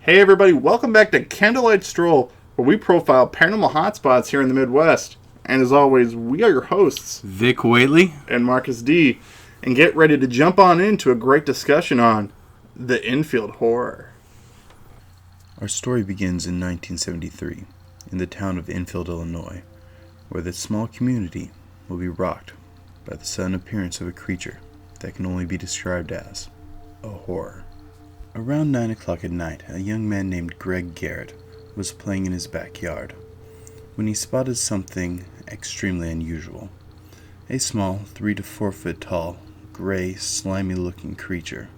Hey everybody, welcome back to Candlelight Stroll, where we profile paranormal hotspots here in the Midwest. And as always, we are your hosts, Vic Whateley and Marcus D. And get ready to jump on into a great discussion on the Enfield Horror. Our story begins in 1973, in the town of Enfield, Illinois, where the small community will be rocked by the sudden appearance of a creature that can only be described as a horror. Around 9 o'clock at night, a young man named Greg Garrett was playing in his backyard when he spotted something extremely unusual. A small, 3 to 4 foot tall, gray, slimy-looking creature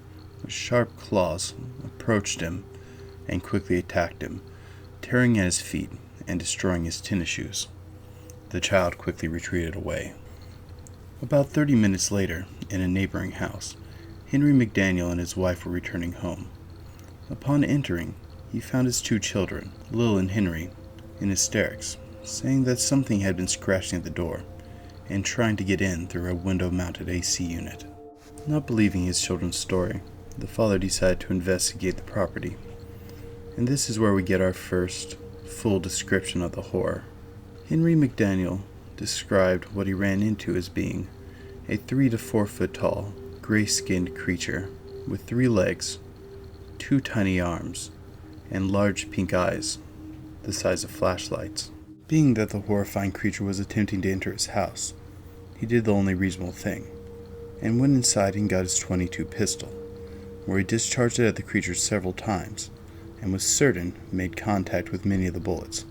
with sharp claws approached him and quickly attacked him, tearing at his feet and destroying his tennis shoes. The child quickly retreated away. About 30 minutes later, in a neighboring house, Henry McDaniel and his wife were returning home. Upon entering, he found his 2 children, Lil and Henry, in hysterics, saying that something had been scratching at the door and trying to get in through a window-mounted AC unit. Not believing his children's story, the father decided to investigate the property. And this is where we get our first full description of the horror. Henry McDaniel described what he ran into as being a 3 to 4 foot tall, gray-skinned creature with 3 legs, 2 tiny arms, and large pink eyes, the size of flashlights. Being that the horrifying creature was attempting to enter his house, he did the only reasonable thing, and went inside and got his .22 pistol, where he discharged it at the creature several times, and was certain made contact with many of the bullets.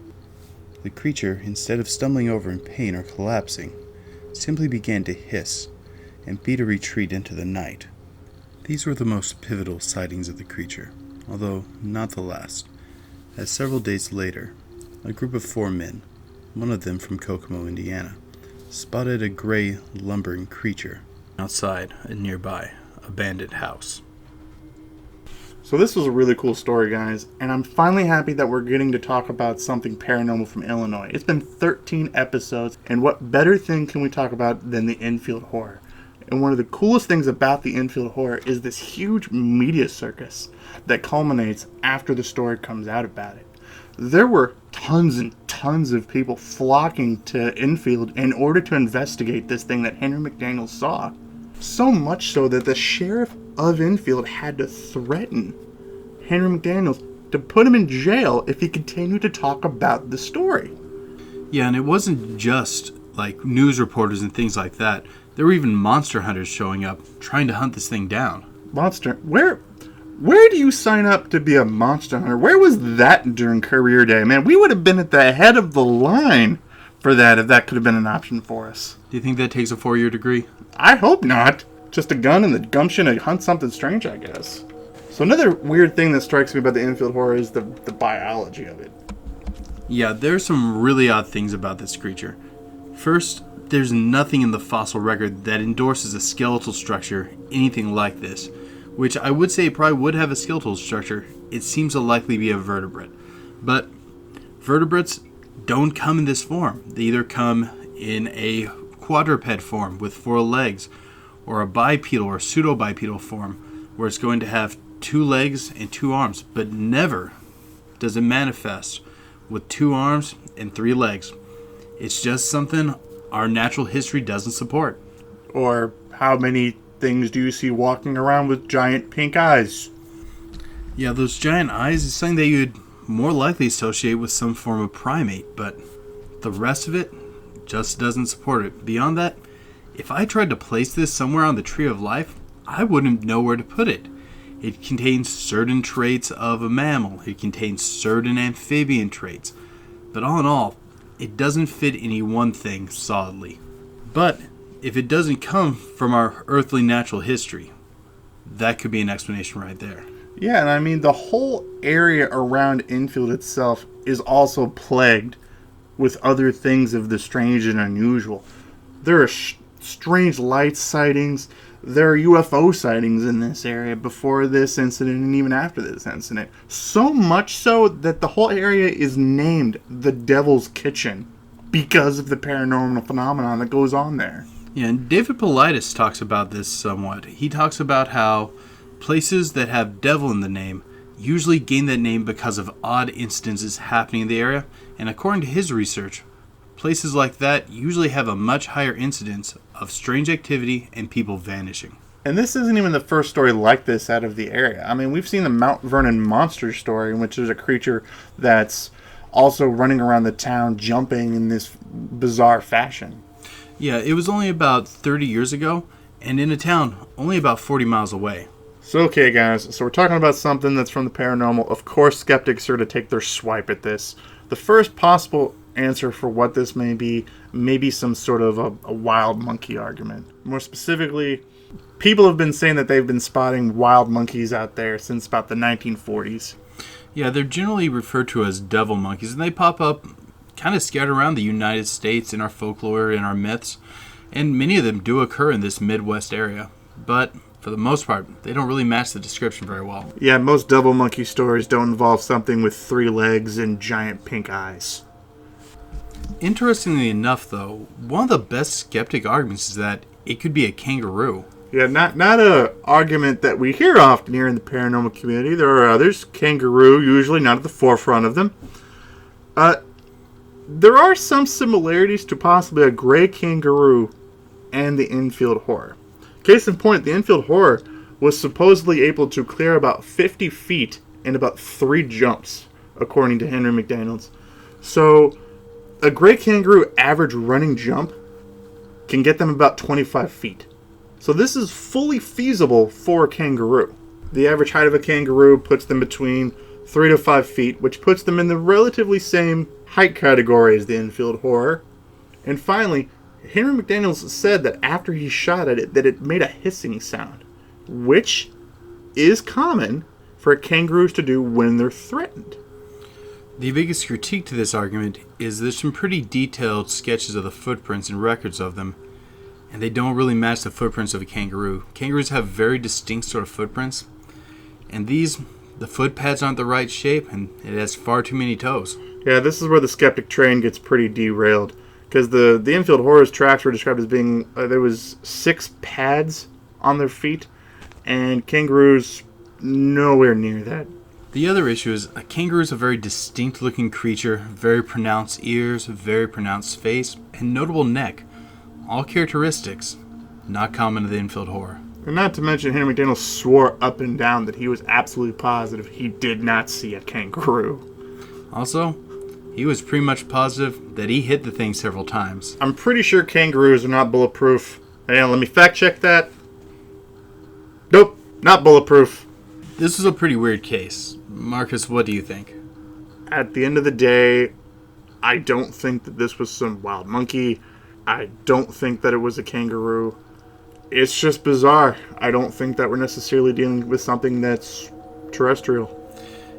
The creature, instead of stumbling over in pain or collapsing, simply began to hiss and beat a retreat into the night. These were the most pivotal sightings of the creature, although not the last, as several days later, a group of 4 men, one of them from Kokomo, Indiana, spotted a gray, lumbering creature outside a nearby abandoned house. So this was a really cool story, guys, and I'm finally happy that we're getting to talk about something paranormal from Illinois. It's been 13 episodes, and what better thing can we talk about than the Enfield Horror? And one of the coolest things about the Enfield Horror is this huge media circus that culminates after the story comes out about it. There were tons and tons of people flocking to Enfield in order to investigate this thing that Henry McDaniel saw. So much so that the sheriff of Enfield had to threaten Henry McDaniel to put him in jail if he continued to talk about the story. Yeah, and it wasn't just like news reporters and things like that. There were even monster hunters showing up, trying to hunt this thing down. Monster? Where do you sign up to be a monster hunter? Where was that during career day? Man, we would have been at the head of the line for that if that could have been an option for us. Do you think that takes a 4-year degree? I hope not. Just a gun and the gumption to hunt something strange, I guess. So another weird thing that strikes me about the Enfield Horror is the biology of it. Yeah, there's some really odd things about this creature. First, there's nothing in the fossil record that endorses a skeletal structure, anything like this, which I would say it probably would have a skeletal structure. It seems to likely be a vertebrate. But vertebrates don't come in this form. They either come in a quadruped form with 4 legs, or a bipedal or pseudo-bipedal form, where it's going to have 2 legs and 2 arms, but never does it manifest with 2 arms and 3 legs. It's just something our natural history doesn't support. Or how many things do you see walking around with giant pink eyes? Yeah, those giant eyes is something that you'd more likely associate with some form of primate, but the rest of it just doesn't support it. Beyond that, if I tried to place this somewhere on the tree of life, I wouldn't know where to put it. It contains certain traits of a mammal. It contains certain amphibian traits. But all in all, it doesn't fit any one thing solidly. But if it doesn't come from our earthly natural history, that could be an explanation right there. Yeah, and I mean, the whole area around Enfield itself is also plagued with other things of the strange and unusual. There are strange light sightings. There are UFO sightings in this area before this incident and even after this incident. So much so that the whole area is named the Devil's Kitchen because of the paranormal phenomenon that goes on there. Yeah, and David Paulides talks about this somewhat. He talks about how places that have devil in the name usually gained that name because of odd incidences happening in the area, and according to his research, places like that usually have a much higher incidence of strange activity and people vanishing. And this isn't even the first story like this out of the area. I mean, we've seen the Mount Vernon monster story, in which there's a creature that's also running around the town, jumping in this bizarre fashion. Yeah, it was only about 30 years ago, and in a town only about 40 miles away. So, okay, guys, so we're talking about something that's from the paranormal. Of course, skeptics are to take their swipe at this. The first possible answer for what this may be some sort of a wild monkey argument. More specifically, people have been saying that they've been spotting wild monkeys out there since about the 1940s. Yeah, they're generally referred to as devil monkeys, and they pop up kind of scattered around the United States in our folklore and our myths, and many of them do occur in this Midwest area. But for the most part, they don't really match the description very well. Yeah, most devil monkey stories don't involve something with 3 legs and giant pink eyes. Interestingly enough, though, one of the best skeptic arguments is that it could be a kangaroo. Yeah, not a argument that we hear often here in the paranormal community. There are others. Kangaroo, usually not at the forefront of them. There are some similarities to possibly a gray kangaroo and the Enfield Horror. Case in point, the Enfield Horror was supposedly able to clear about 50 feet in about 3 jumps, according to Henry McDaniels. So, a gray kangaroo average running jump can get them about 25 feet. So this is fully feasible for a kangaroo. The average height of a kangaroo puts them between 3 to 5 feet, which puts them in the relatively same height category as the Enfield Horror. And finally, Henry McDaniels said that after he shot at it, that it made a hissing sound, which is common for kangaroos to do when they're threatened. The biggest critique to this argument is there's some pretty detailed sketches of the footprints and records of them, and they don't really match the footprints of a kangaroo. Kangaroos have very distinct sort of footprints, and the foot pads aren't the right shape, and it has far too many toes. Yeah, this is where the skeptic train gets pretty derailed, because the Enfield Horror's tracks were described as being, there was 6 pads on their feet, and kangaroos nowhere near that. The other issue is a kangaroo is a very distinct looking creature, very pronounced ears, very pronounced face, and notable neck. All characteristics not common to the Enfield Horror. And not to mention, Henry McDaniel swore up and down that he was absolutely positive he did not see a kangaroo. Also, he was pretty much positive that he hit the thing several times. I'm pretty sure kangaroos are not bulletproof. Hey, let me fact check that. Nope, not bulletproof. This was a pretty weird case. Marcus, what do you think? At the end of the day, I don't think that this was some wild monkey. I don't think that it was a kangaroo. It's just bizarre. I don't think that we're necessarily dealing with something that's terrestrial.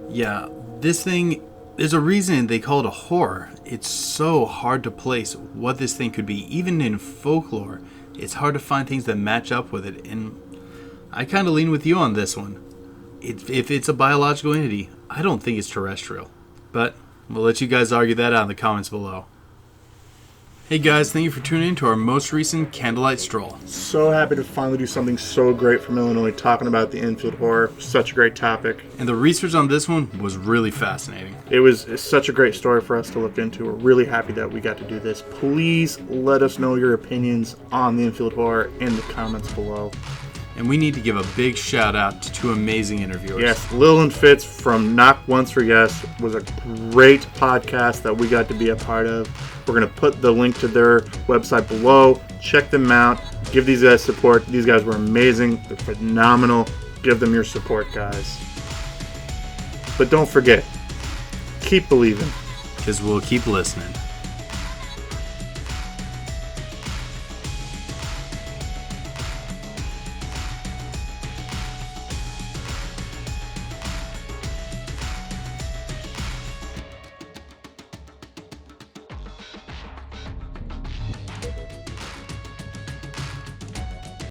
Yeah, this thing, there's a reason they call it a horror. It's so hard to place what this thing could be. Even in folklore, it's hard to find things that match up with it. And I kind of lean with you on this one. If it's a biological entity, I don't think it's terrestrial. But we'll let you guys argue that out in the comments below. Hey guys, thank you for tuning in to our most recent Candlelight Stroll. So happy to finally do something so great from Illinois, talking about the Enfield Horror. Such a great topic. And the research on this one was really fascinating. It's such a great story for us to look into. We're really happy that we got to do this. Please let us know your opinions on the Enfield Horror in the comments below. And we need to give a big shout out to 2 amazing interviewers. Yes, Lil and Fitz from Knock Once for Yes was a great podcast that we got to be a part of. We're going to put the link to their website below. Check them out. Give these guys support. These guys were amazing. They're phenomenal. Give them your support, guys. But don't forget, keep believing. Because we'll keep listening.